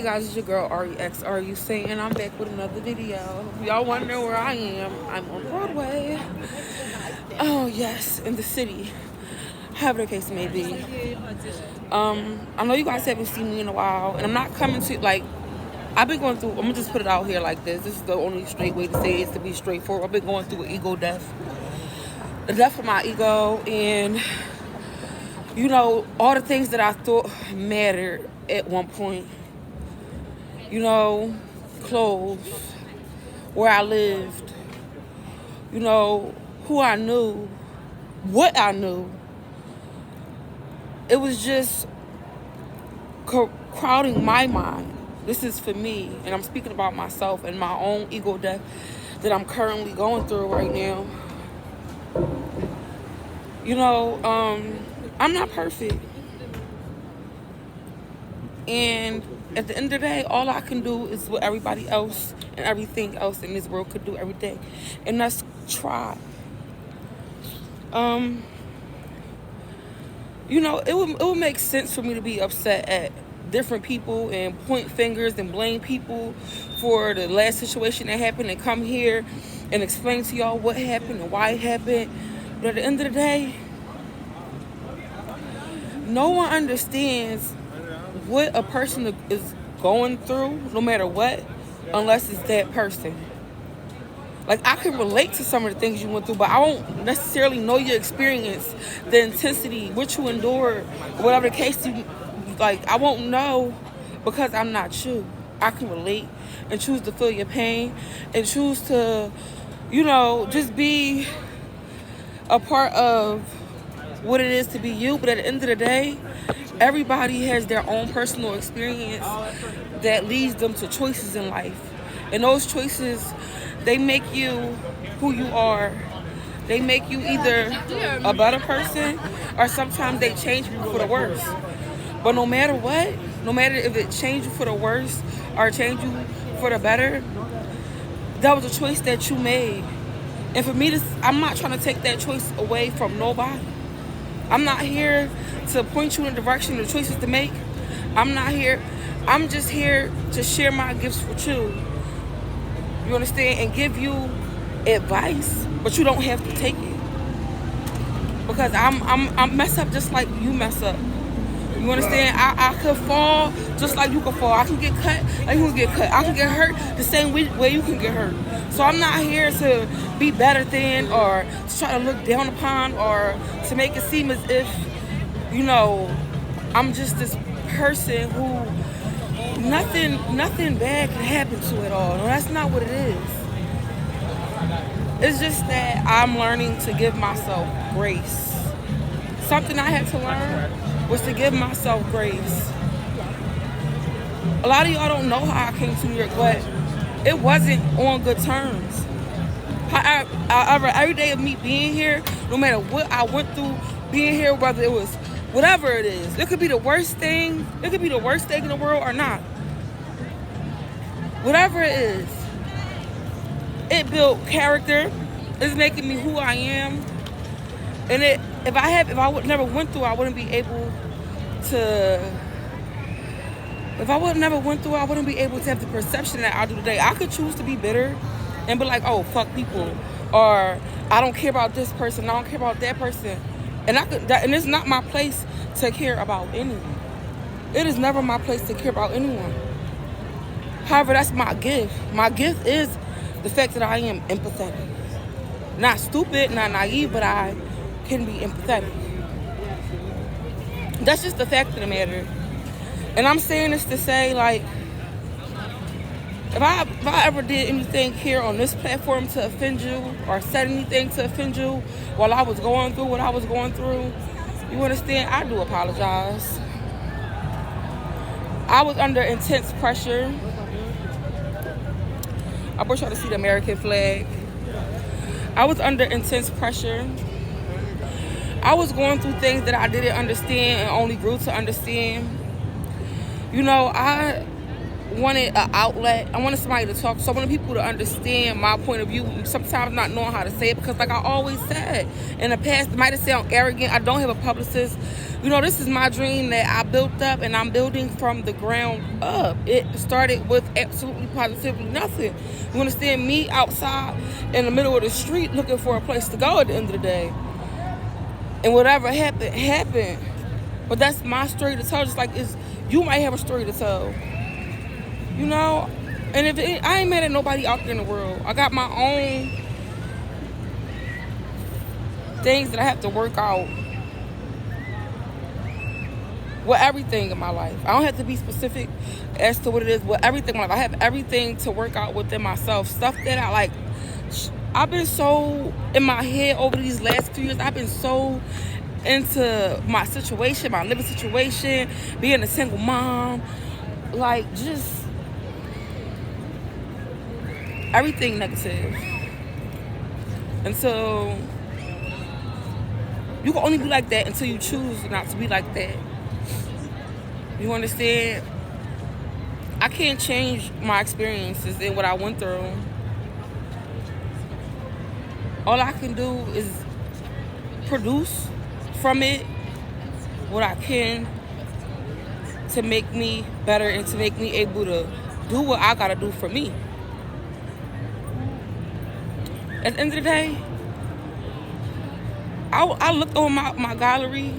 Hey guys, it's your girl REX. Are you saying I'm back with another video? If y'all wondering where I am, I'm on Broadway. Oh yes, in the city. However the case may be. I know you guys haven't seen me in a while, and I'm not coming to I've been going through. I'm gonna just put it out here like this. This is the only straight way to say it, is to be straightforward. I've been going through an ego death, the death of my ego, and all the things that I thought mattered at one point. Clothes, where I lived, who I knew, what I knew. It was just crowding my mind. This is for me, and I'm speaking about myself and my own ego death that I'm currently going through right now. I'm not perfect. And at the end of the day, all I can do is what everybody else and everything else in this world could do every day. And that's try. It would make sense for me to be upset at different people and point fingers and blame people for the last situation that happened and come here and explain to y'all what happened and why it happened. But at the end of the day, no one understands what a person is going through, no matter what, unless it's that person. Like, I can relate to some of the things you went through, but I won't necessarily know your experience, the intensity, what you endured, whatever the case I won't know because I'm not you. I can relate and choose to feel your pain and choose to, just be a part of what it is to be you. But at the end of the day, everybody has their own personal experience that leads them to choices in life. And those choices, they make you who you are. They make you either a better person or sometimes they change you for the worse. But no matter what, no matter if it changed you for the worse or changed you for the better, that was a choice that you made. And for me, I'm not trying to take that choice away from nobody. I'm not here to point you in the direction of the choices to make. I'm just here to share my gifts with you. You understand? And give you advice, but you don't have to take it. Because I'm mess up just like you mess up. You understand? I could fall just like you could fall. I can get cut like you can get cut. I can get hurt the same way you can get hurt. So I'm not here to be better than or to try to look down upon or to make it seem as if, I'm just this person who nothing bad can happen to at all. No, that's not what it is. It's just that I'm learning to give myself grace. Something I had to learn was to give myself grace. A lot of y'all don't know how I came to New York, but it wasn't on good terms. However, every day of me being here, no matter what I went through being here, whether it was whatever it is, it could be the worst thing, it could be the worst thing in the world or not. Whatever it is, it built character. It's making me who I am. And if I would never went through, I wouldn't be able to. If I would never went through, I wouldn't be able to have the perception that I do today. I could choose to be bitter and be like, oh, fuck people, or I don't care about this person, I don't care about that person, and and it's not my place to care about anyone. It is never my place to care about anyone. However, that's my gift. My gift is the fact that I am empathetic. Not stupid, not naive, but I can be empathetic. That's just the fact of the matter. And I'm saying this to say, if I ever did anything here on this platform to offend you or said anything to offend you while I was going through what I was going through, you understand? I do apologize. I was under intense pressure. I wish y'all to see the American flag. I was under intense pressure. I was going through things that I didn't understand and only grew to understand. wanted an outlet. I wanted somebody to talk to. So I wanted people to understand my point of view. Sometimes not knowing how to say it because, like I always said in the past, it might have sounded arrogant. I don't have a publicist. This is my dream that I built up, and I'm building from the ground up. It started with absolutely positively nothing. You understand? Me outside in the middle of the street looking for a place to go at the end of the day. And whatever happened, happened. But that's my story to tell. Just like you might have a story to tell. And I ain't mad at nobody out there in the world. I got my own things that I have to work out with everything in my life. I don't have to be specific as to what it is with everything in my life. I have everything to work out within myself. Stuff that I like. I've been so in my head over these last 2 years. I've been so into my situation, my living situation, being a single mom, like just everything negative. Until you can only be like that until you choose not to be like that. You understand? I can't change my experiences and what I went through. All I can do is produce from it what I can to make me better and to make me able to do what I gotta do for me. At the end of the day, I looked on my gallery.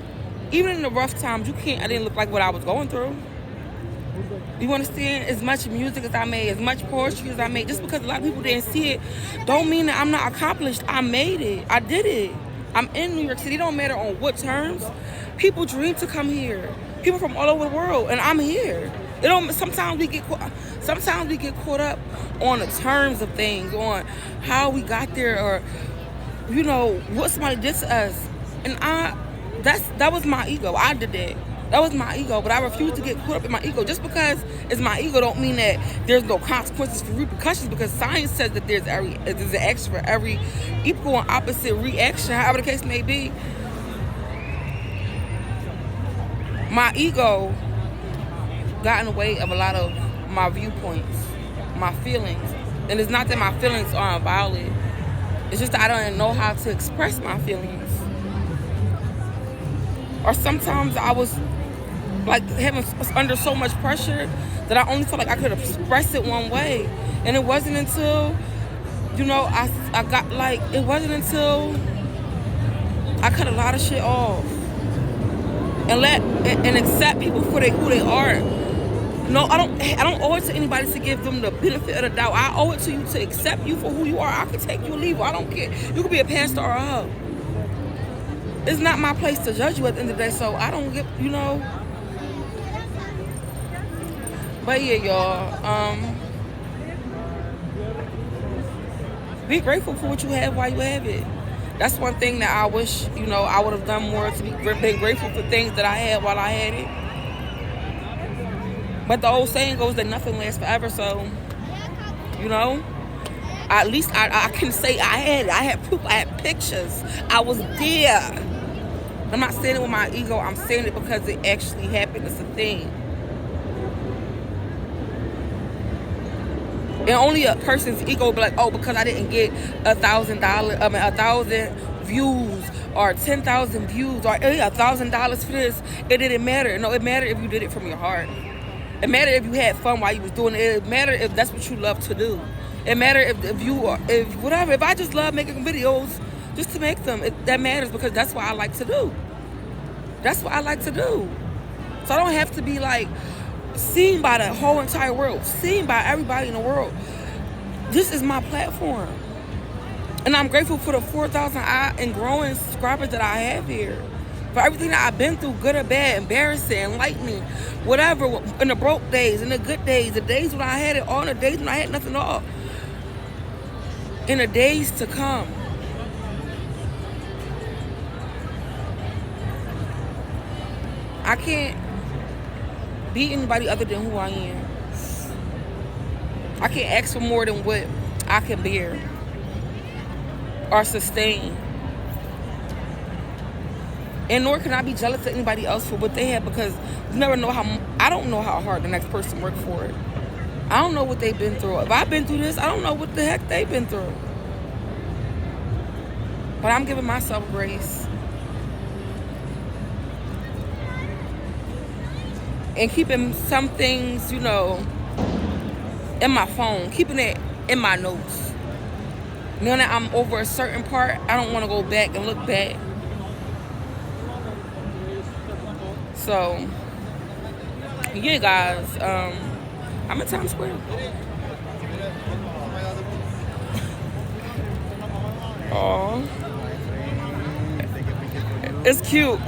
Even in the rough times, I didn't look like what I was going through. You understand? As much music as I made, as much poetry as I made, just because a lot of people didn't see it, don't mean that I'm not accomplished. I made it. I did it. I'm in New York City. It don't matter on what terms. People dream to come here. People from all over the world, and I'm here. Sometimes we get caught up on the terms of things, on how we got there, or what somebody did to us. And that was my ego. I did that. That was my ego, but I refuse to get caught up in my ego. Just because it's my ego don't mean that there's no consequences for repercussions, because science says that there's an action for every equal and opposite reaction, however the case may be. My ego got in the way of a lot of my viewpoints, my feelings. And it's not that my feelings aren't valid. It's just that I don't know how to express my feelings. Or sometimes I was like having under so much pressure that I only felt like I could express it one way. And it wasn't until, I got like, it wasn't until I cut a lot of shit off and accept people for who they are. No, I don't owe it to anybody to give them the benefit of the doubt. I owe it to you to accept you for who you are. I can take you or leave you. I don't care. You could be a pastor or a hoe. It's not my place to judge you at the end of the day, so I don't get, But yeah, y'all, be grateful for what you have while you have it. That's one thing that I wish, I would have done more, to been grateful for things that I had while I had it. But the old saying goes that nothing lasts forever, so, at least I can say I had it. I had proof. I had pictures. I was there. I'm not saying it with my ego. I'm saying it because it actually happened. It's a thing. And only a person's ego will be like, oh, because I didn't get $1,000 views or 10,000 views or $1,000 for this, it didn't matter. No, it mattered if you did it from your heart. It mattered if you had fun while you was doing it. It mattered if that's what you love to do. It mattered if I just love making videos just to make them. That matters because that's what I like to do. That's what I like to do. So I don't have to be like seen by the whole entire world, seen by everybody in the world. This is my platform. And I'm grateful for the 4,000 and growing subscribers that I have here. For everything that I've been through, good or bad, embarrassing, enlightening, whatever, in the broke days, in the good days, the days when I had it all, and the days when I had nothing at all. In the days to come. I can't be anybody other than who I am. I can't ask for more than what I can bear or sustain. And nor can I be jealous of anybody else for what they have, because you never know I don't know how hard the next person worked for it. I don't know what they've been through. If I've been through this, I don't know what the heck they've been through. But I'm giving myself grace. And keeping some things, you know, in my phone. Keeping it in my notes. Now that I'm over a certain part, I don't want to go back and look back. So, yeah, guys. I'm in Times Square. Oh, it's cute.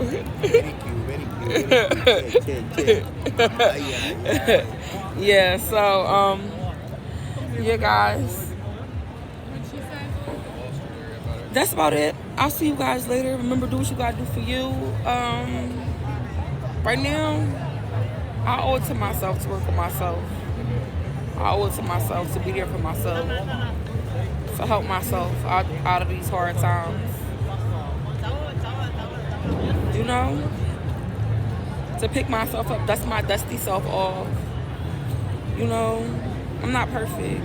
Yeah, so yeah, guys, that's about it. I'll see you guys later. Remember, do what you gotta do for you. Right now, I owe it to myself to work with myself. I owe it to myself to be there for myself, to help myself out of these hard times. You know, to pick myself up, dust my dusty self off. You know, I'm not perfect.